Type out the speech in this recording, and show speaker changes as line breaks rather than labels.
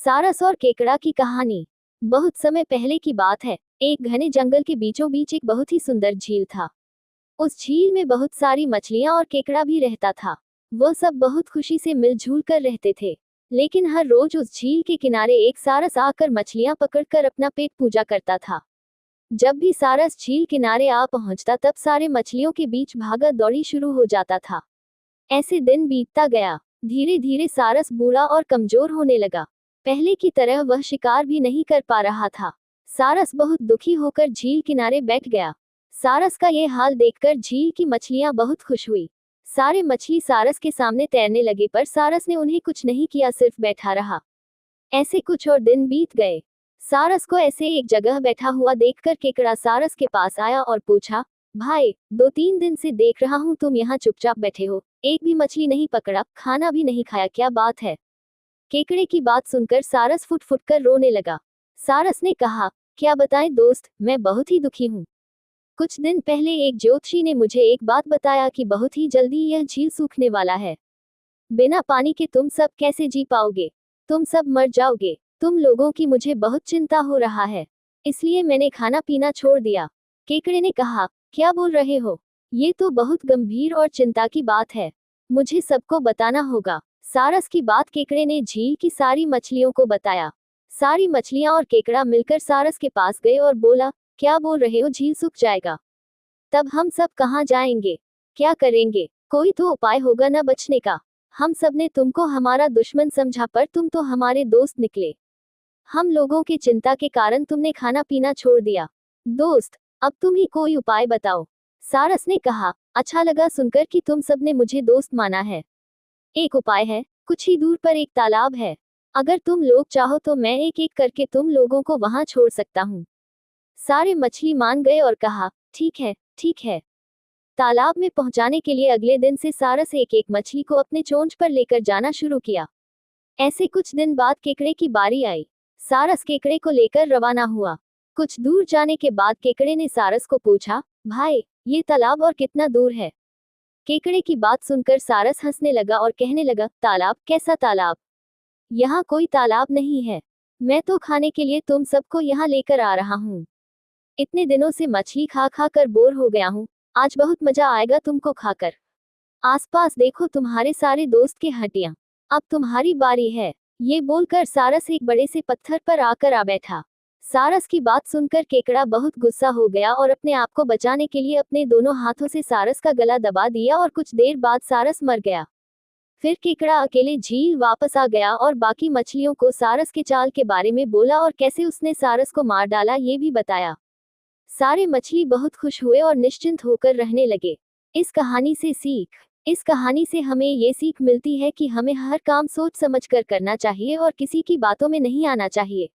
सारस और केकड़ा की कहानी। बहुत समय पहले की बात है। एक घने जंगल के बीचों बीच एक बहुत ही सुंदर झील था। उस झील में बहुत सारी मछलियां और केकड़ा भी रहता था। वह सब बहुत खुशी से मिलजुल कर रहते थे। लेकिन हर रोज उस झील के किनारे एक सारस आकर मछलियां पकड़कर अपना पेट पूजा करता था। जब भी सारस झील किनारे आ पहुंचता तब सारे मछलियों के बीच भागा दौड़ी शुरू हो जाता था। ऐसे दिन बीतता गया। धीरे धीरे सारस बूढ़ा और कमजोर होने लगा। पहले की तरह वह शिकार भी नहीं कर पा रहा था। सारस बहुत दुखी होकर झील किनारे बैठ गया। सारस का ये हाल देखकर झील की मछलियां बहुत खुश हुई। सारे मछली सारस के सामने तैरने लगे, पर सारस ने उन्हें कुछ नहीं किया, सिर्फ बैठा रहा। ऐसे कुछ और दिन बीत गए। सारस को ऐसे एक जगह बैठा हुआ देखकर केकड़ा सारस के पास आया और पूछा, भाई, 2-3 दिन से देख रहा हूँ तुम यहाँ चुपचाप बैठे हो, एक भी मछली नहीं पकड़ा, खाना भी नहीं खाया, क्या बात है? केकड़े की बात सुनकर सारस फुट फुट कर रोने लगा। सारस ने कहा, क्या बताएं दोस्त, मैं बहुत ही दुखी हूँ। कुछ दिन पहले एक ज्योतिषी ने मुझे एक बात बताया कि बहुत ही जल्दी यह झील सूखने वाला है। बिना पानी के तुम सब कैसे जी पाओगे? तुम सब मर जाओगे। तुम लोगों की मुझे बहुत चिंता हो रहा है, इसलिए मैंने खाना पीना छोड़ दिया। केकड़े ने कहा, क्या बोल रहे हो? ये तो बहुत गंभीर और चिंता की बात है। मुझे सबको बताना होगा। सारस की बात केकड़े ने झील की सारी मछलियों को बताया। सारी मछलियां और केकड़ा मिलकर सारस के पास गए और बोला, क्या बोल रहे हो, झील सूख जाएगा? तब हम सब कहाँ जाएंगे? क्या करेंगे? कोई तो उपाय होगा ना बचने का। हम सब ने तुमको हमारा दुश्मन समझा, पर तुम तो हमारे दोस्त निकले। हम लोगों की चिंता के कारण तुमने खाना पीना छोड़ दिया। दोस्त, अब तुम ही कोई उपाय बताओ। सारस ने कहा, अच्छा लगा सुनकर कि तुम सब ने मुझे दोस्त माना है। एक उपाय है, कुछ ही दूर पर एक तालाब है। अगर तुम लोग चाहो तो मैं एक एक करके तुम लोगों को वहां छोड़ सकता हूँ। सारे मछली मान गए और कहा, ठीक है, ठीक है। तालाब में पहुंचाने के लिए अगले दिन से सारस एक एक मछली को अपने चोंच पर लेकर जाना शुरू किया। ऐसे कुछ दिन बाद केकड़े की बारी आई। सारस केकड़े को लेकर रवाना हुआ। कुछ दूर जाने के बाद केकड़े ने सारस को पूछा, भाई, ये तालाब और कितना दूर है? केकड़े की बात सुनकर सारस हंसने लगा और कहने लगा, तालाब? कैसा तालाब? यहाँ कोई तालाब नहीं है। मैं तो खाने के लिए तुम सबको यहाँ लेकर आ रहा हूँ। इतने दिनों से मछली खा खा कर बोर हो गया हूँ। आज बहुत मजा आएगा तुमको खाकर। आसपास देखो, तुम्हारे सारे दोस्त की हड्डियां। अब तुम्हारी बारी है। ये बोलकर सारस एक बड़े से पत्थर पर आकर आ बैठा। सारस की बात सुनकर केकड़ा बहुत गुस्सा हो गया और अपने आप को बचाने के लिए अपने दोनों हाथों से सारस का गला दबा दिया और कुछ देर बाद सारस मर गया। फिर केकड़ा अकेले झील वापस आ गया और बाकी मछलियों को सारस के चाल के बारे में बोला और कैसे उसने सारस को मार डाला ये भी बताया। सारे मछली बहुत खुश हुए और निश्चिंत होकर रहने लगे। इस कहानी से सीख। इस कहानी से हमें ये सीख मिलती है कि हमें हर काम सोच समझ कर करना चाहिए और किसी की बातों में नहीं आना चाहिए।